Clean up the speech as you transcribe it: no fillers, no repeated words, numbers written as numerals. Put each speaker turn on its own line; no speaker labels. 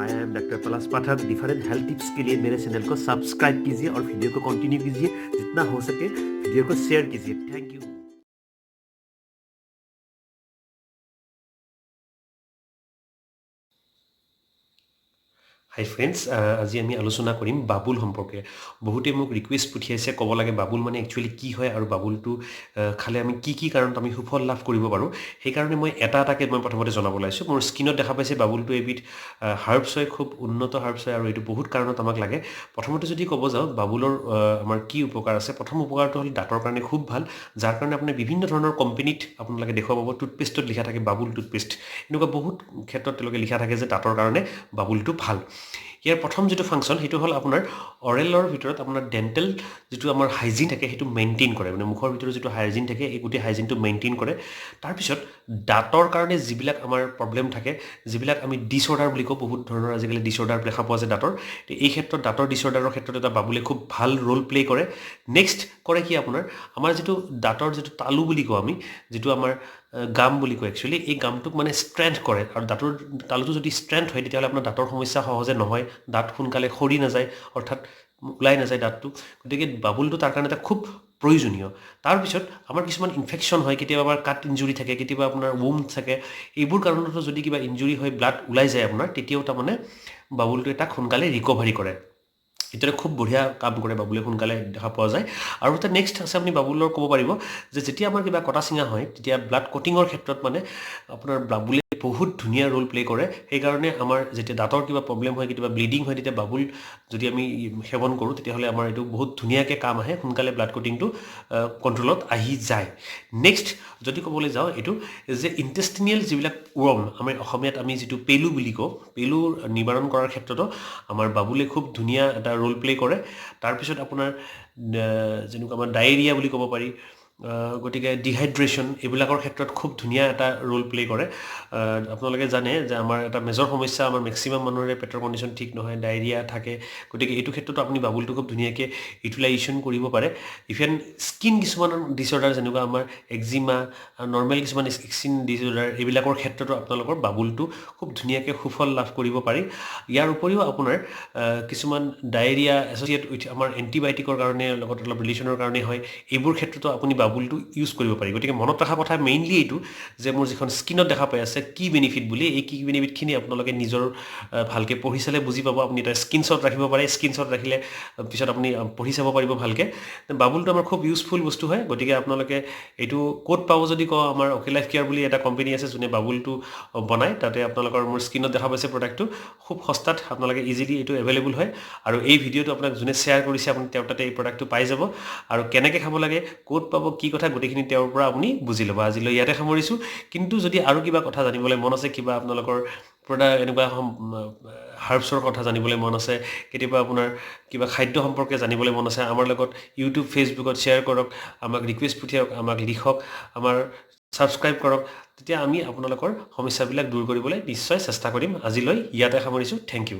I am doctor Palash Pathak. Different health tips के लिए मेरे चैनल को सब्सक्राइब कीजिए और वीडियो को कंटिन्यू कीजिए। जितना हो सके वीडियो को शेयर कीजिए। Thank you. হাই ফ্ৰেণ্ডছ, আজি আমি আলোচনা কৰিম বাবুল সম্পৰ্কে। বহুতে মোক ৰিকুৱেষ্ট পঠিয়াইছে, ক'ব লাগে বাবুল মানে একচুৱেলি কি হয় আৰু বাবুলটো খালে আমি কি কাৰণত আমি সুফল লাভ কৰিব পাৰোঁ। সেইকাৰণে মই এটাকৈ মই প্ৰথমতে জনাব ওলাইছোঁ। মোৰ স্ক্ৰীণত দেখা পাইছে বাবুলটো এবিধ হাৰ্বছ হয়, খুব উন্নত হাৰ্বছ হয় আৰু এইটো বহুত কাৰণত আমাক লাগে। প্ৰথমতে যদি ক'ব যাওঁ বাবুলৰ আমাৰ কি উপকাৰ আছে, প্ৰথম উপকাৰটো হ'ল দাঁতৰ কাৰণে খুব ভাল, যাৰ কাৰণে আপুনি বিভিন্ন ধৰণৰ কোম্পেনীত আপোনালোকে দেখুৱাব পাব টুথপেষ্টত লিখা থাকে বাবুল টুথপেষ্ট। এনেকুৱা বহুত ক্ষেত্ৰত তেওঁলোকে লিখা থাকে যে দাঁতৰ কাৰণে বাবুলটো ভাল। ইয়াৰ প্ৰথম যিটো ফাংচন সেইটো হ'ল আপোনাৰ অৰেলৰ ভিতৰত আপোনাৰ ডেণ্টেল যিটো আমাৰ হাইজিন থাকে সেইটো মেইনটেইন কৰে, মানে মুখৰ ভিতৰত যিটো হাইজিন থাকে এই গোটেই হাইজিনটো মেইনটেইন কৰে। তাৰপিছত দাঁতৰ কাৰণে যিবিলাক আমাৰ প্ৰব্লেম থাকে, যিবিলাক আমি ডিছঅৰ্ডাৰ বুলি কওঁ, বহুত ধৰণৰ আজিকালি ডিছঅৰ্ডাৰ দেখা পোৱা যায় দাঁতৰ, এই ক্ষেত্ৰত দাঁতৰ ডিছঅৰ্ডাৰৰ ক্ষেত্ৰত এটা বাবুলে খুব ভাল ৰোল প্লে কৰে। নেক্সট কৰে কি আপোনাৰ আমাৰ যিটো দাঁতৰ যিটো তালু বুলি কওঁ আমি, যিটো আমাৰ গাম বুলি কয় একচুৱেলি, এই গামটোক মানে ষ্ট্ৰেংথ কৰে। আৰু দাঁতৰ তালুটো যদি ষ্ট্ৰেংথ হয় তেতিয়াহ'লে আপোনাৰ দাঁতৰ সমস্যা সহজে নহয়, দাঁত সোনকালে সৰি নাযায়, অৰ্থাৎ ওলাই নাযায় দাঁতটো। গতিকে বাবুলটো তাৰ কাৰণে এটা খুব প্ৰয়োজনীয়। তাৰপিছত আমাৰ কিছুমান ইনফেকশ্যন হয়, কেতিয়াবা আমাৰ কাট ইঞ্জুৰি থাকে, কেতিয়াবা আপোনাৰ ৱুম থাকে, এইবোৰ কাৰণতো যদি কিবা ইঞ্জুৰি হয়, ব্লাড ওলাই যায় আপোনাৰ, তেতিয়াও তাৰমানে বাবুলটোৱে তাক সোনকালে ৰিকভাৰী কৰে। এতিয়া খুব বঢ়িয়া কাম কৰে বাবুলে, সোনকালে দেখা পোৱা যায়। আৰু এটা নেক্সট আছে, আপুনি বাবুলৰ ক'ব পাৰিব যে যেতিয়া আমাৰ কিবা কটা চিঙা হয় তেতিয়া ব্লাড কটিঙৰ ক্ষেত্ৰত মানে আপোনাৰ বাবুলে বহুত ধুনীয়া ৰোল প্লে কৰে। সেইকাৰণে আমাৰ যেতিয়া দাঁতৰ কিবা প্ৰব্লেম হয়, কেতিয়াবা ব্লিডিং হয়, তেতিয়া বাবুল যদি আমি সেৱন কৰোঁ তেতিয়াহ'লে আমাৰ এইটো বহুত ধুনীয়াকৈ কাম আহে, সোনকালে ব্লাড কটিংটো কণ্ট্ৰলত আহি যায়। নেক্সট যদি ক'বলৈ যাওঁ এইটো যে ইণ্টেষ্টিনিয়েল যিবিলাক ৱৰ্ম, আমাৰ অসমীয়াত আমি যিটো পেলু বুলি কওঁ, পেলু নিবাৰণ কৰাৰ ক্ষেত্ৰতো আমাৰ বাবুলে খুব ধুনীয়া এটা ৰোল প্লে কৰে। তাৰপিছত আপোনাৰ যেনেকুৱা আমাৰ ডায়েৰিয়া বুলি ক'ব পাৰি, গতিকে ডিহাইড্ৰেশ্যন এইবিলাকৰ ক্ষেত্ৰত খুব ধুনীয়া এটা ৰোল প্লে কৰে। আপোনালোকে জানে যে আমাৰ এটা মেজৰ সমস্যা, আমাৰ মেক্সিমাম মানুহৰে পেটৰ কণ্ডিশ্যন ঠিক নহয়, ডায়েৰিয়া থাকে। গতিকে এইটো ক্ষেত্ৰতো আপুনি বাবুলটো খুব ধুনীয়াকৈ ইউটিলাইজেশ্যন কৰিব পাৰে। ইভেন স্কিন কিছুমান ডিছঅৰ্ডাৰ যেনেকুৱা আমাৰ একজিমা, নৰ্মেল কিছুমান স্কিন ডিছঅৰ্ডাৰ, এইবিলাকৰ ক্ষেত্ৰতো আপোনালোকৰ বাবুলটো খুব ধুনীয়াকৈ সুফল লাভ কৰিব পাৰি। ইয়াৰ উপৰিও আপোনাৰ কিছুমান ডায়েৰিয়া এছ'চিয়েট উইথ আমাৰ এণ্টিবায়'টিকৰ কাৰণে লগত অলপ ৰিলেশ্যনৰ কাৰণে হয়, এইবোৰ ক্ষেত্ৰতো আপুনি বাবুলটো ইউজ কৰিব পাৰি। গতিকে মনত ৰখা কথা মেইনলি এইটো যে মোৰ যিখন স্কিনত দেখা পাই আছে কি বেনিফিট বুলি, এই কি বেনিফিটখিনি আপোনালোকে নিজৰ ভালকৈ পঢ়ি চালে বুজি পাব। আপুনি এটা স্ক্ৰীনশ্বট ৰাখিব পাৰে, স্ক্ৰীনশ্বট ৰাখিলে পিছত আপুনি পঢ়ি চাব পাৰিব ভালকৈ। বাবুলটো আমাৰ খুব ইউজফুল বস্তু হয়। গতিকে আপোনালোকে এইটো ক'ত পাব যদি কওঁ, আমাৰ অকে লাইফ কেয়াৰ বুলি এটা কোম্পানী আছে যোনে বাবুলটো বনায়, তাতে আপোনালোকৰ মোৰ স্ক্ৰীনত দেখা পাইছে প্ৰডাক্টটো খুব সস্তাত আপোনালোকে ইজিলি এইটো এভেইলেবল হয়। আৰু এই ভিডিঅ'টো আপোনাক যোনে শ্বেয়াৰ কৰিছে আপুনি তেওঁৰ তাতে এই প্ৰডাক্টটো পাই যাব। আৰু কেনেকৈ খাব লাগে, ক'ত পাব, কি কথা, গোটেইখিনি তেওঁৰ পৰা আপুনি বুজি ল'ব। আজিলৈ ইয়াতে সামৰিছোঁ। কিন্তু যদি আৰু কিবা কথা জানিবলৈ মন আছে, কিবা আপোনালোকৰ প্ৰডাক্ট এনেকুৱা হাৰ্বছৰ কথা জানিবলৈ মন আছে, কেতিয়াবা আপোনাৰ কিবা খাদ্য সম্পৰ্কে জানিবলৈ মন আছে, আমাৰ লগত ইউটিউব ফেচবুকত শ্বেয়াৰ কৰক, আমাক ৰিকুৱেষ্ট পঠিয়াওক, আমাক লিখক, আমাৰ ছাবস্ক্ৰাইব কৰক, তেতিয়া আমি আপোনালোকৰ সমস্যাবিলাক দূৰ কৰিবলৈ নিশ্চয় চেষ্টা কৰিম। আজিলৈ ইয়াতে সামৰিছোঁ। Thank U.